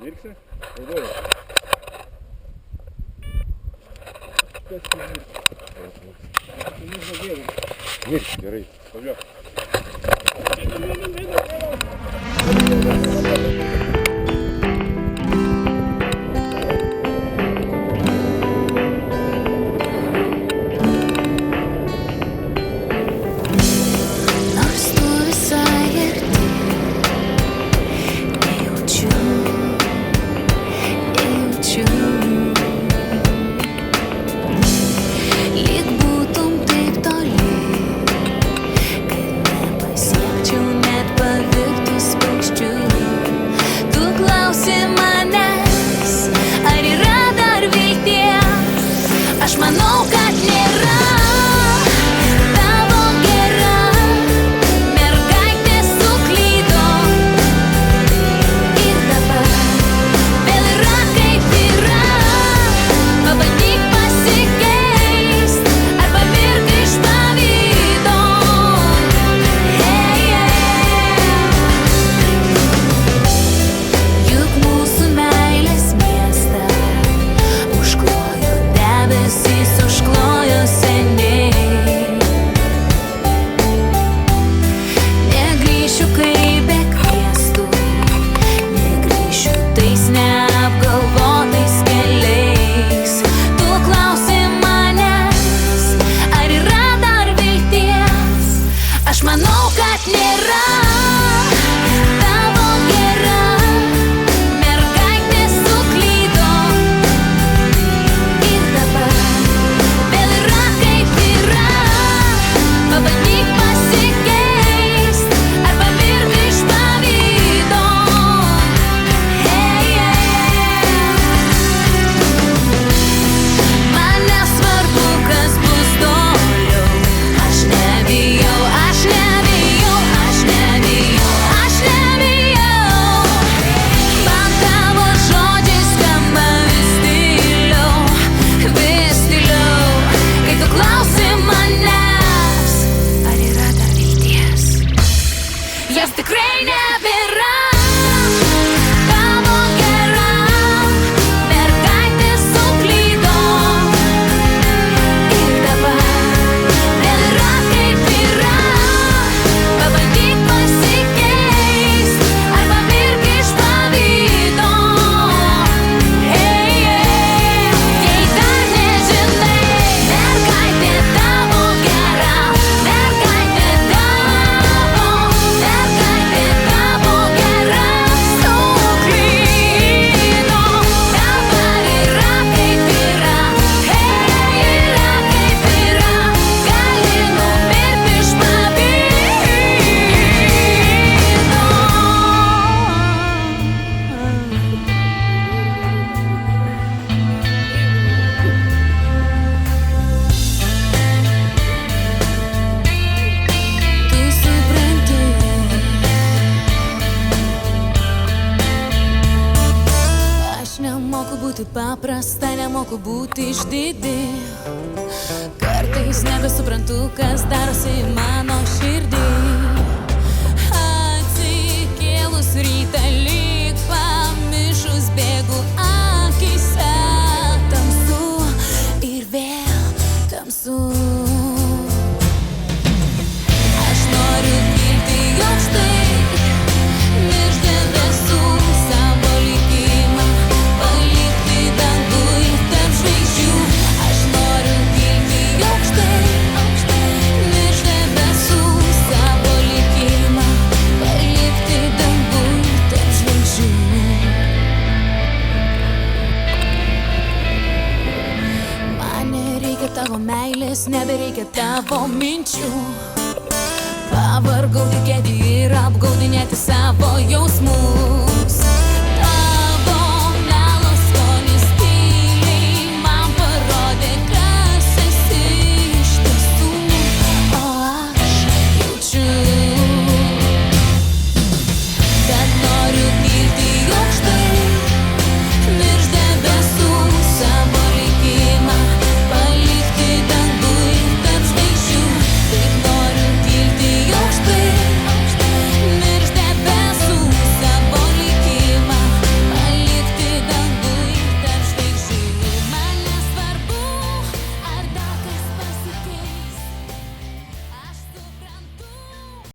Mirksi? Naudoju. Kas nemirksi? Mirksi, gerai. Važiuok. Aš manau, kad nėra tavo gera mergaitė suklydo ir dabar vėl yra kaip yra. Pabandyk pasikeist arba mirk iš pavydo. Juk mūsų meilės miestą užklojo debesys, užklojo seniai. Negrįšiu, kai bekviestų, negrįšiu tais neapgalvotais keliais. Tu klausi manęs, ar yra dar vilties? Aš manau, kad nėra. Tavo gera mergaitė suklydo ir dabar vėl yra kaip yra. Pabandyk pasikeist arba mirk iš pavydo. Man nesvarbu, kas bus toliau. Aš nebijau, aš nebijau, aš nebijau, aš nebijau. Man tavo žodžiai skamba vis tyliau, kai tu klausi manęs, ar yra dar vilties? Jos tikrai nebėra. Tavo gera mergaitė suklydo ir dabar vėl yra kaip yra. Pabandyk pasikeist arba mirk iš pavydo. Jei dar nežinai, mergaitė tavo gera, mergaitė tavo gera suklydo. Dabar yra kaip yra, yra kaip yra, gali numirti iš Tu supranti, aš nemoku būti paprasta, nemoku būti išdidi. Kartais nebesuprantu, kas darosi mano širdį. Atsikėlus rytą lyg pamišus bėgu akyse. Tamsu ir vėl tamsu. Aš noriu kilti aukštai virš debesų, savo likimą palikti dangui tarp žvaigždžių. Aš noriu kilti aukštai virš debesų, savo likimą palikti dangui tarp žvaigždžių. Man nereikia tavo meilės, nebereikia tavo minčių. Pavargau tikėti ir apgaudinėti savo jausmus.